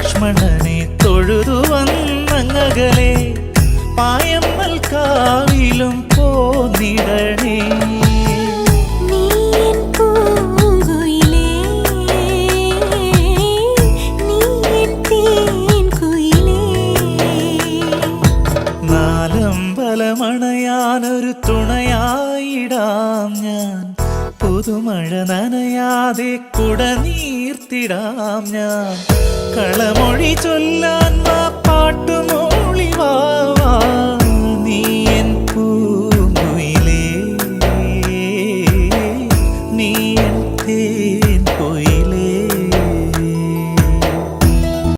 ലക്ഷ്മണനെ തൊഴുതു വന്നങ്ങകലെ പായമ്മൽ കാവിലും പോന്നിടണേ. നാലമ്പലമണയാനൊരു തുണയായിടാം ഞാൻ, പുതുമഴ നനയാതെ കുട നീർത്തിടാം ഞാൻ, കളമൊഴി ചൊല്ലാൻ